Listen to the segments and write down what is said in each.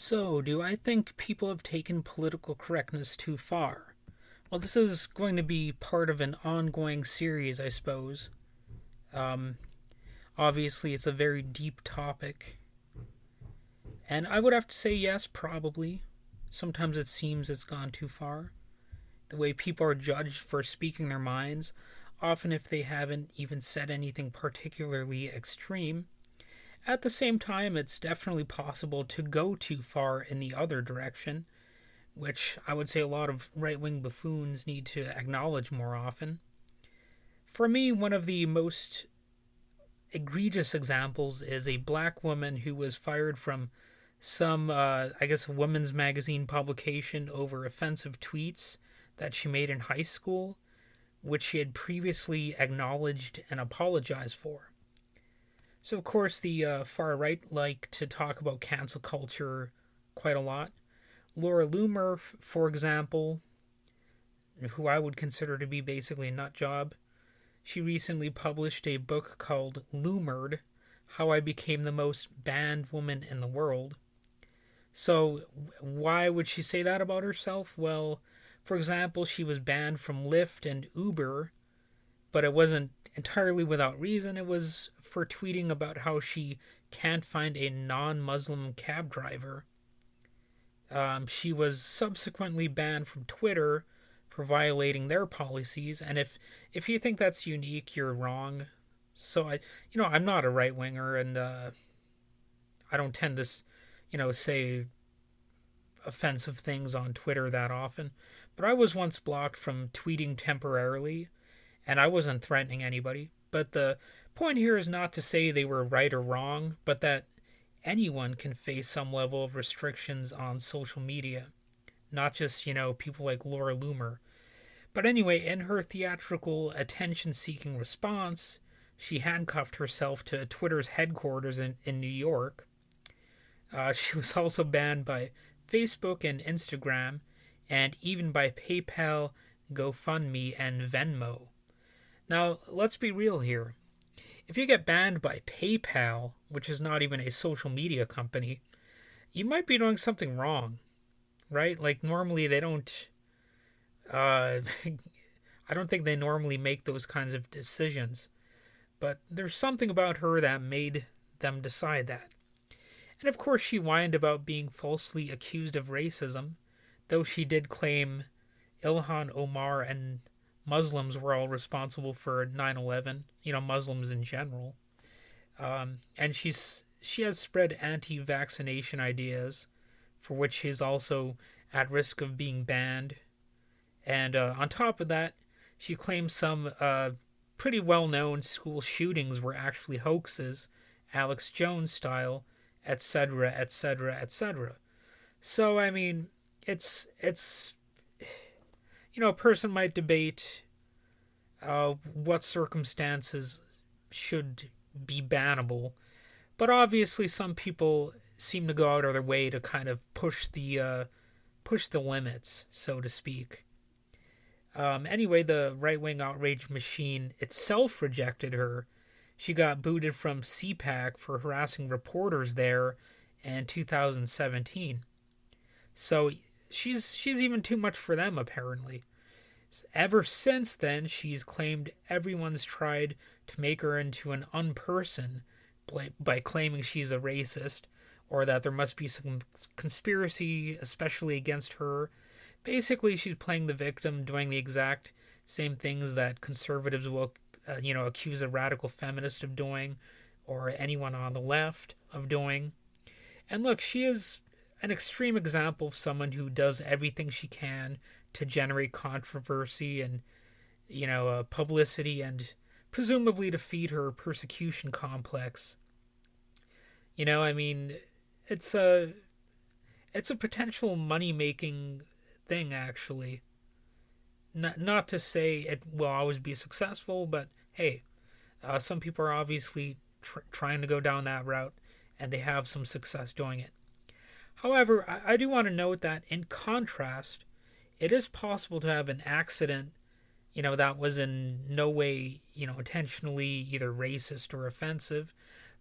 So, do I think people have taken political correctness too far? Well, this is going to be part of an ongoing series, I suppose. Um, Obviously, it's a very deep topic. And I would have to say yes, probably. Sometimes it seems it's gone too far. The way people are judged for speaking their minds, often if they haven't even said anything particularly extreme. At the same time, it's definitely possible to go too far in the other direction, which I would say a lot of right wing buffoons need to acknowledge more often. For me, one of the most egregious examples is a black woman who was fired from some, I guess, a women's magazine publication over offensive tweets that she made in high school, which she had previously acknowledged and apologized for. So, of course, the far right like to talk about cancel culture quite a lot. Laura Loomer, for example, who I would consider to be basically a nut job, she recently published a book called Loomered: How I Became the Most Banned Woman in the World. So, why would she say that about herself? Well, for example, she was banned from Lyft and Uber, but it wasn't entirely without reason. It was for tweeting about how she can't find a non Muslim cab driver. She was subsequently banned from Twitter for violating their policies, and if you think that's unique, you're wrong. So I'm not a right winger, and I don't tend to, say offensive things on Twitter that often. But I was once blocked from tweeting temporarily, and I wasn't threatening anybody. But the point here is not to say they were right or wrong, but that anyone can face some level of restrictions on social media, not just, people like Laura Loomer. But anyway, in her theatrical attention seeking response, she handcuffed herself to Twitter's headquarters in New York. She was also banned by Facebook and Instagram, and even by PayPal, GoFundMe, and Venmo. Now, let's be real here. If you get banned by PayPal, which is not even a social media company, you might be doing something wrong, right? Like, normally they don't. I don't think they normally make those kinds of decisions. But there's something about her that made them decide that. And of course, she whined about being falsely accused of racism, though she did claim Ilhan Omar and Muslims were all responsible for 9/11. Muslims in general. And she has spread anti-vaccination ideas, for which she's also at risk of being banned. And on top of that, she claims some pretty well-known school shootings were actually hoaxes, Alex Jones style, etc., etc., etc. So I mean, it's a person might debate what circumstances should be bannable, but obviously some people seem to go out of their way to kind of push the limits, so to speak. Anyway, the right wing outrage machine itself rejected her. She got booted from CPAC for harassing reporters there in 2017. So she's even too much for them, apparently. Ever since then, she's claimed everyone's tried to make her into an unperson by claiming she's a racist, or that there must be some conspiracy, especially against her. Basically, she's playing the victim, doing the exact same things that conservatives will, accuse a radical feminist of doing, or anyone on the left of doing. And look, she is an extreme example of someone who does everything she can to generate controversy and, publicity, and presumably to feed her persecution complex. I mean, it's a potential money making thing, actually. Not to say it will always be successful, but hey, some people are obviously trying to go down that route, and they have some success doing it. However, I do want to note that in contrast, it is possible to have an accident, that was in no way, intentionally either racist or offensive,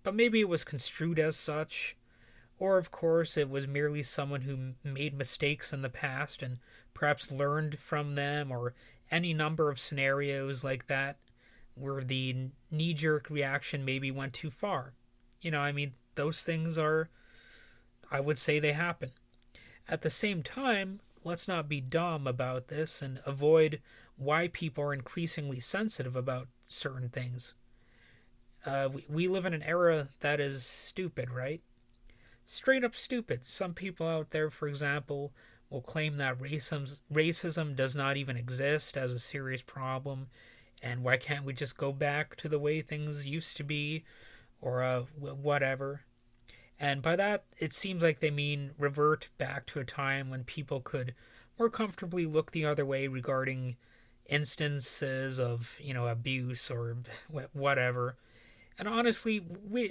but maybe it was construed as such, Or, of course, it was merely someone who made mistakes in the past and perhaps learned from them, or any number of scenarios like that where the knee jerk reaction maybe went too far. I mean, those things are, I would say, they happen. At the same time, let's not be dumb about this and avoid why people are increasingly sensitive about certain things. We live in an era that is stupid, right? Straight up stupid. Some people out there, for example, will claim that racism does not even exist as a serious problem, and why can't we just go back to the way things used to be, or whatever. And by that, it seems like they mean revert back to a time when people could more comfortably look the other way regarding instances of, abuse or whatever. And honestly,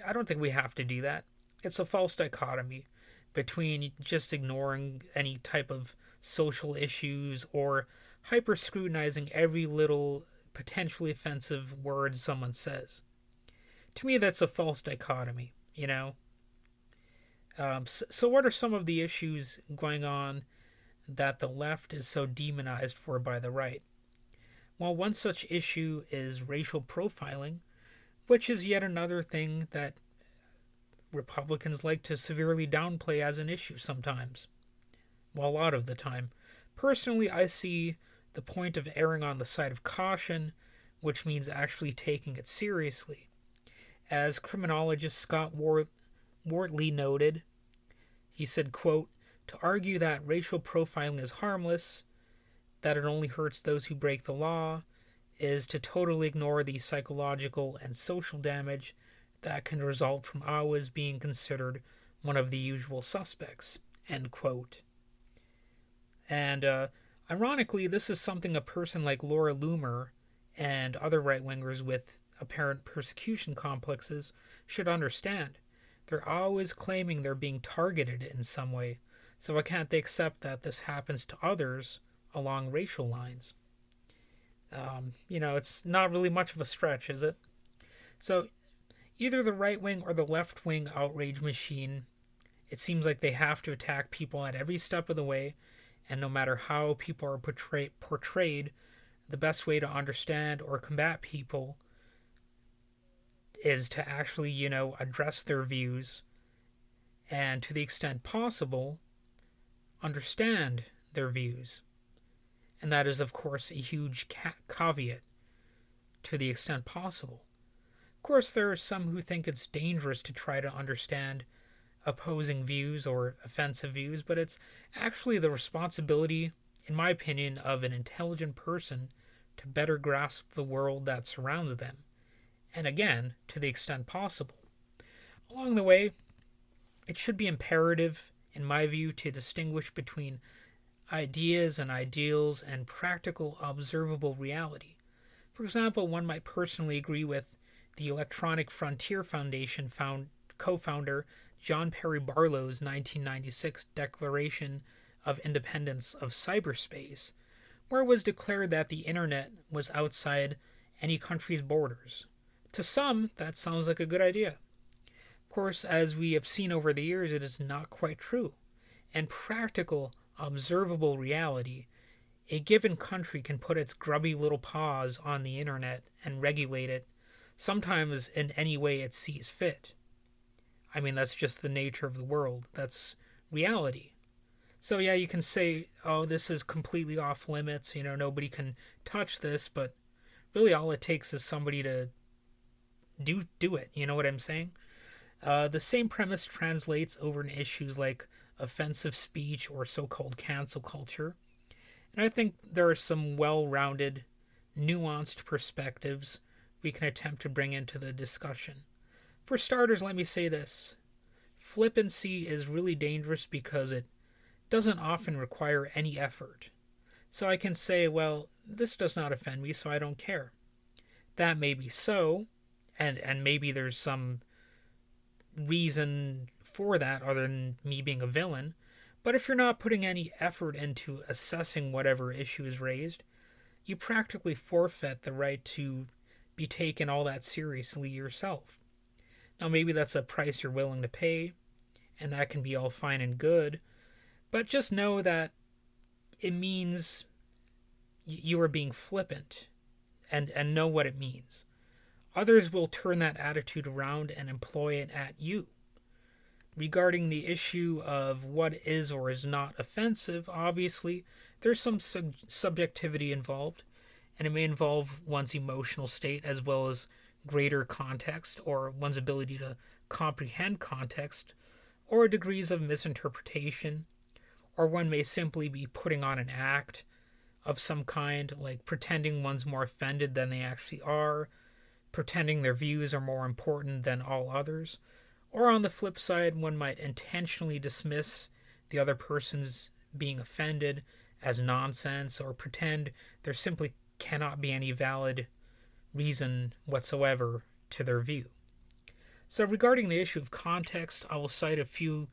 I don't think we have to do that. It's a false dichotomy between just ignoring any type of social issues or hyper scrutinizing every little potentially offensive word someone says. To me, that's a false dichotomy. So, what are some of the issues going on that the left is so demonized for by the right? Well, one such issue is racial profiling, which is yet another thing that Republicans like to severely downplay as an issue sometimes. Well, a lot of the time. Personally, I see the point of erring on the side of caution, which means actually taking it seriously. As criminologist Scott Wortley noted, he said, quote, "To argue that racial profiling is harmless, that it only hurts those who break the law, is to totally ignore the psychological and social damage that can result from always being considered one of the usual suspects." End quote. And ironically, this is something a person like Laura Loomer and other right-wingers with apparent persecution complexes should understand. They're always claiming they're being targeted in some way, so why can't they accept that this happens to others along racial lines? It's not really much of a stretch, is it? So, either the right wing or the left wing outrage machine, it seems like they have to attack people at every step of the way, and no matter how people are portrayed, the best way to understand or combat people is to actually, address their views and, to the extent possible, understand their views. And that is, of course, a huge caveat, to the extent possible. Of course, there are some who think it's dangerous to try to understand opposing views or offensive views, but it's actually the responsibility, in my opinion, of an intelligent person to better grasp the world that surrounds them, and again, to the extent possible. Along the way, it should be imperative, in my view, to distinguish between ideas and ideals and practical, observable reality. For example, one might personally agree with the Electronic Frontier Foundation co-founder John Perry Barlow's 1996 Declaration of Independence of Cyberspace, where it was declared that the internet was outside any country's borders. To some, that sounds like a good idea. Of course, as we have seen over the years, it is not quite true. In practical, observable reality, a given country can put its grubby little paws on the internet and regulate it, sometimes in any way it sees fit. I mean, that's just the nature of the world. That's reality. So yeah, you can say, oh, this is completely off limits, nobody can touch this, but really all it takes is somebody to do it, you know what I'm saying? The same premise translates over in issues like offensive speech or so-called cancel culture. And I think there are some well-rounded, nuanced perspectives we can attempt to bring into the discussion. For starters, let me say this. Flippancy is really dangerous because it doesn't often require any effort. So I can say, well, this does not offend me, so I don't care. That may be so, and maybe there's some reason for that other than me being a villain, but if you're not putting any effort into assessing whatever issue is raised, you practically forfeit the right to be taken all that seriously yourself. Now, maybe that's a price you're willing to pay, and that can be all fine and good, but just know that it means you are being flippant, and know what it means. Others will turn that attitude around and employ it at you. Regarding the issue of what is or is not offensive, obviously, there's some subjectivity involved, and it may involve one's emotional state as well as greater context or one's ability to comprehend context, or degrees of misinterpretation, or one may simply be putting on an act of some kind, like pretending one's more offended than they actually are, pretending their views are more important than all others, or on the flip side, one might intentionally dismiss the other person's being offended as nonsense or pretend there simply cannot be any valid reason whatsoever to their view. So, regarding the issue of context, I will cite a few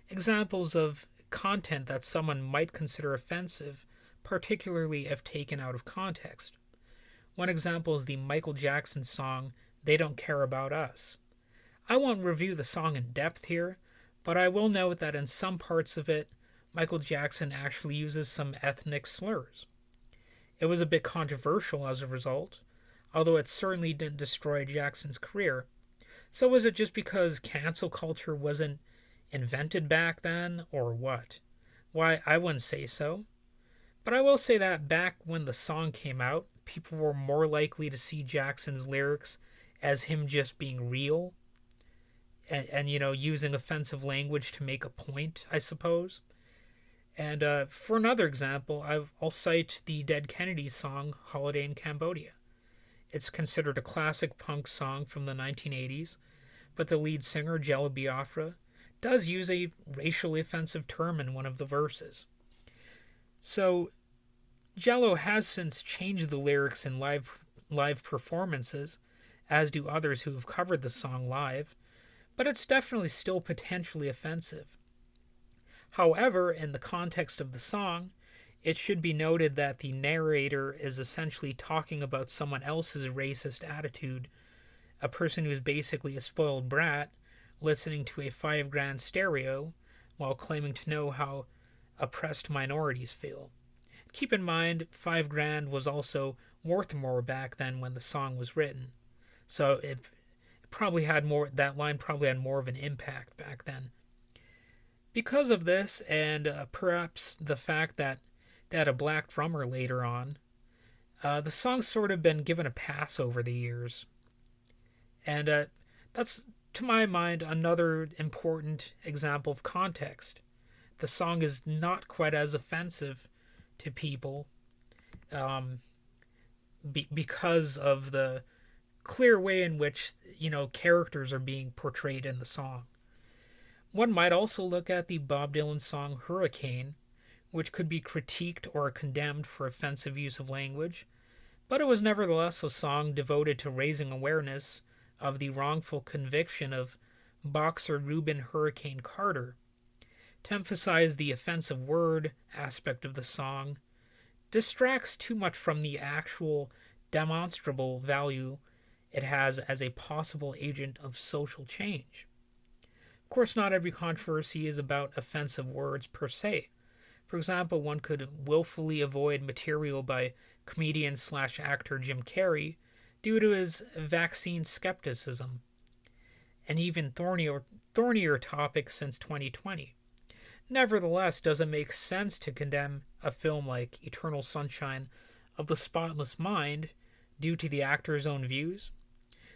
examples of content that someone might consider offensive, particularly if taken out of context. One example is the Michael Jackson song, They Don't Care About Us. I won't review the song in depth here, but I will note that in some parts of it, Michael Jackson actually uses some ethnic slurs. It was a bit controversial as a result, although it certainly didn't destroy Jackson's career. So was it just because cancel culture wasn't invented back then, or what? Why, I wouldn't say so. But I will say that back when the song came out, people were more likely to see Jackson's lyrics as him just being real and using offensive language to make a point, I suppose. And for another example, I'll cite the Dead Kennedys song Holiday in Cambodia. It's considered a classic punk song from the 1980s, but the lead singer, Jello Biafra, does use a racially offensive term in one of the verses. So, Jello has since changed the lyrics in live performances, as do others who have covered the song live, but it's definitely still potentially offensive. However, in the context of the song, it should be noted that the narrator is essentially talking about someone else's racist attitude, a person who's basically a spoiled brat listening to a 5 grand stereo while claiming to know how oppressed minorities feel. Keep in mind, 5 grand was also worth more back then when the song was written, so it probably had more. That line probably had more of an impact back then. Because of this, and perhaps the fact that they had a black drummer later on, the song's sort of been given a pass over the years. And that's, to my mind, another important example of context. The song is not quite as offensive to people because of the clear way in which, characters are being portrayed in the song. One might also look at the Bob Dylan song Hurricane, which could be critiqued or condemned for offensive use of language, but it was nevertheless a song devoted to raising awareness of the wrongful conviction of boxer Reuben Hurricane Carter. To emphasize the offensive word aspect of the song distracts too much from the actual demonstrable value it has as a possible agent of social change. Of course, not every controversy is about offensive words per se. For example, one could willfully avoid material by comedian/actor Jim Carrey due to his vaccine skepticism, an even thornier topic since 2020. Nevertheless, does it make sense to condemn a film like Eternal Sunshine of the Spotless Mind due to the actor's own views?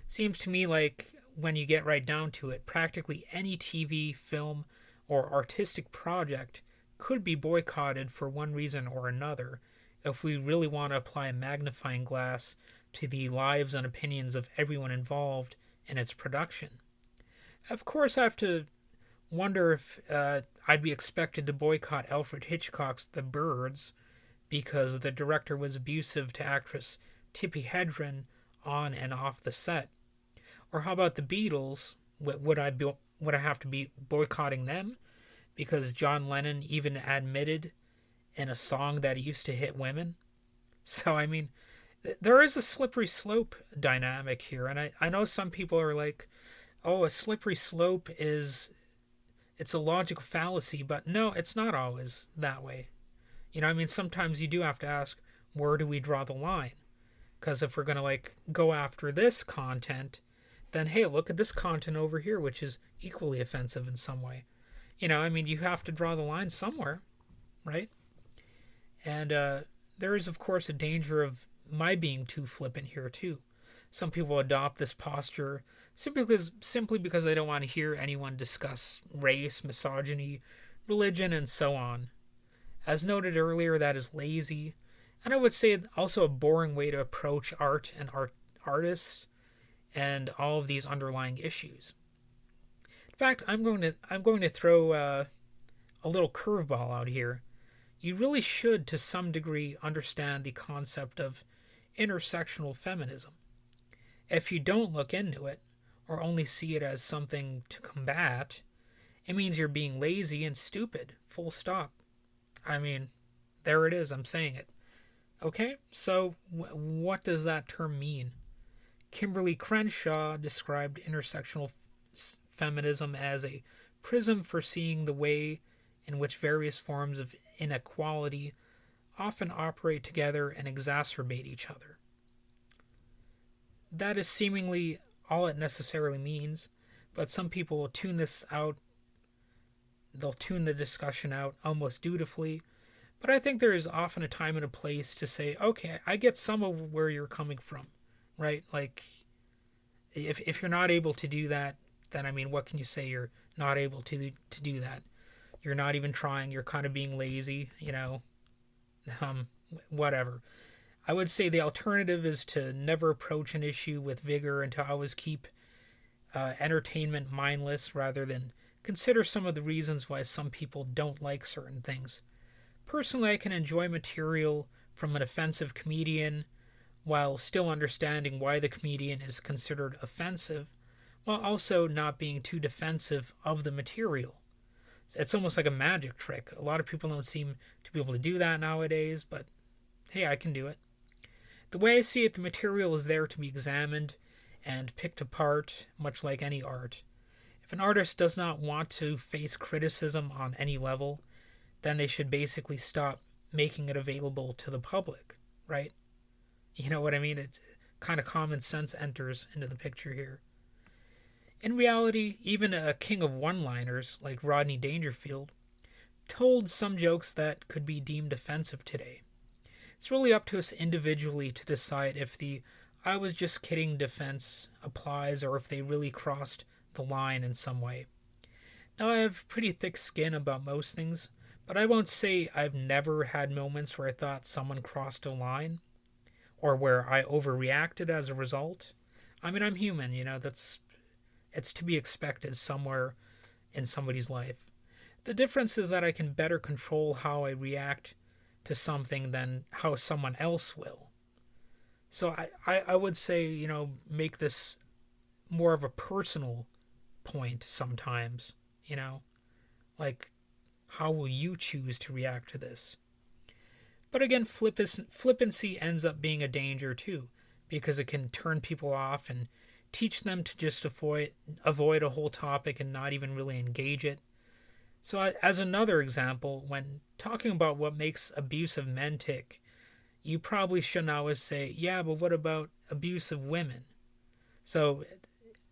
Seems to me like, when you get right down to it, practically any TV, film, or artistic project could be boycotted for one reason or another if we really want to apply a magnifying glass to the lives and opinions of everyone involved in its production. Of course, I have to wonder if I'd be expected to boycott Alfred Hitchcock's The Birds because the director was abusive to actress Tippi Hedren on and off the set. Or how about the Beatles? Would I have to be boycotting them because John Lennon even admitted in a song that he used to hit women? So, I mean, there is a slippery slope dynamic here, and I know some people are like, oh, a slippery slope is It's a logical fallacy, but no, it's not always that way. I mean, sometimes you do have to ask, where do we draw the line? Because if we're going to go after this content, then hey, look at this content over here, which is equally offensive in some way. I mean, you have to draw the line somewhere, right? And there is, of course, a danger of my being too flippant here, too. Some people adopt this posture simply because they don't want to hear anyone discuss race, misogyny, religion, and so on. As noted earlier, that is lazy, and I would say also a boring way to approach art and artists and all of these underlying issues. In fact, I'm going to throw a little curveball out here. You really should, to some degree, understand the concept of intersectional feminism. If you don't look into it, or only see it as something to combat, it means you're being lazy and stupid, full stop. I mean, there it is, I'm saying it. Okay, so what does that term mean? Kimberly Crenshaw described intersectional feminism as a prism for seeing the way in which various forms of inequality often operate together and exacerbate each other. That is seemingly all it necessarily means, but some people will tune this out. They'll tune the discussion out almost dutifully, but I think there is often a time and a place to say, okay, I get some of where you're coming from, right? Like, if you're not able to do that, then I mean, what can you say? You're not able to do that. You're not even trying. You're kind of being lazy, whatever. I would say the alternative is to never approach an issue with vigor and to always keep entertainment mindless rather than consider some of the reasons why some people don't like certain things. Personally, I can enjoy material from an offensive comedian while still understanding why the comedian is considered offensive, while also not being too defensive of the material. It's almost like a magic trick. A lot of people don't seem to be able to do that nowadays, but hey, I can do it. The way I see it, the material is there to be examined and picked apart, much like any art. If an artist does not want to face criticism on any level, then they should basically stop making it available to the public, right? You know what I mean? It's kind of common sense enters into the picture here. In reality, even a king of one-liners like Rodney Dangerfield told some jokes that could be deemed offensive today. It's really up to us individually to decide if the "I was just kidding" defense applies or if they really crossed the line in some way. Now, I have pretty thick skin about most things, but I won't say I've never had moments where I thought someone crossed a line or where I overreacted as a result. I mean, I'm human, it's to be expected somewhere in somebody's life. The difference is that I can better control how I react to something than how someone else will. So I would say, make this more of a personal point sometimes, like how will you choose to react to this? But again, flippancy ends up being a danger too, because it can turn people off and teach them to just avoid a whole topic and not even really engage it. So as another example, when talking about what makes abusive men tick, you probably shouldn't always say, yeah, but what about abusive women? So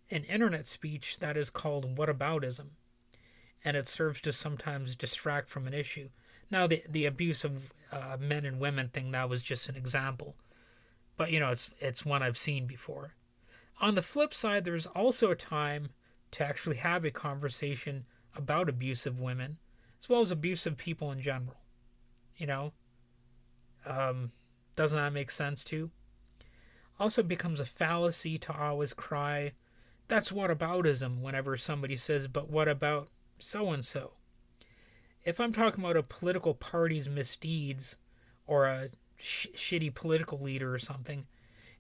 in internet speech, that is called whataboutism, and it serves to sometimes distract from an issue. Now, the abuse of men and women thing, that was just an example. But, it's one I've seen before. On the flip side, there's also a time to actually have a conversation about abusive women, as well as abusive people in general. Doesn't that make sense too? Also, it becomes a fallacy to always cry, that's whataboutism, whenever somebody says, but what about so-and-so? If I'm talking about a political party's misdeeds or a shitty political leader or something,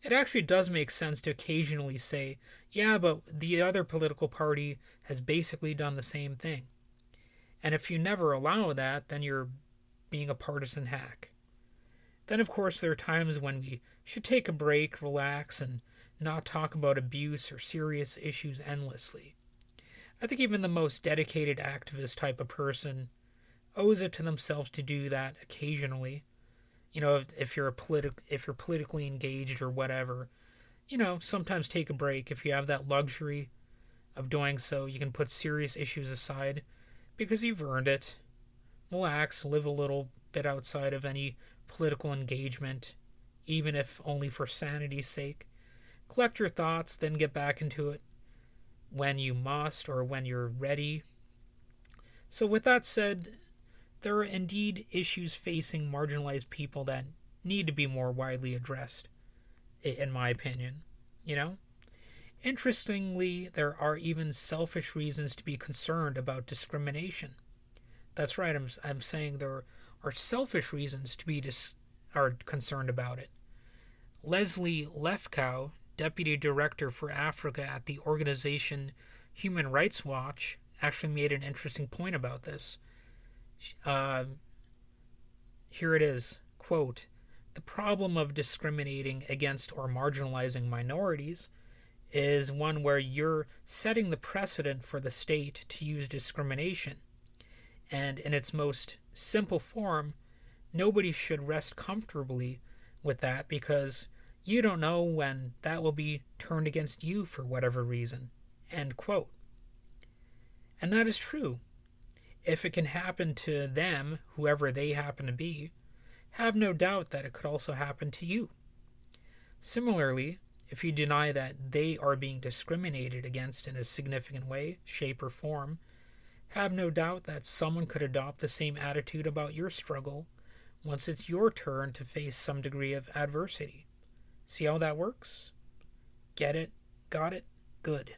it actually does make sense to occasionally say, yeah, but the other political party has basically done the same thing. And if you never allow that, then you're being a partisan hack. Then, of course, there are times when we should take a break, relax, and not talk about abuse or serious issues endlessly. I think even the most dedicated activist type of person owes it to themselves to do that occasionally. If you're if you're politically engaged or whatever, sometimes take a break. If you have that luxury of doing so, you can put serious issues aside because you've earned it. Relax, live a little bit outside of any political engagement, even if only for sanity's sake. Collect your thoughts, then get back into it when you must or when you're ready. So, with that said, there are indeed issues facing marginalized people that need to be more widely addressed, in my opinion. You know? Interestingly, there are even selfish reasons to be concerned about discrimination. That's right, I'm saying there are selfish reasons to be are concerned about it. Leslie Lefkow, Deputy Director for Africa at the organization Human Rights Watch, actually made an interesting point about this. Uh, Here it is, quote, "The problem of discriminating against or marginalizing minorities is one where you're setting the precedent for the state to use discrimination. And in its most simple form, nobody should rest comfortably with that because you don't know when that will be turned against you for whatever reason." End quote. And that is true. If it can happen to them, whoever they happen to be, have no doubt that it could also happen to you. Similarly, if you deny that they are being discriminated against in a significant way, shape, or form, have no doubt that someone could adopt the same attitude about your struggle once it's your turn to face some degree of adversity. See how that works? Get it? Got it? Good.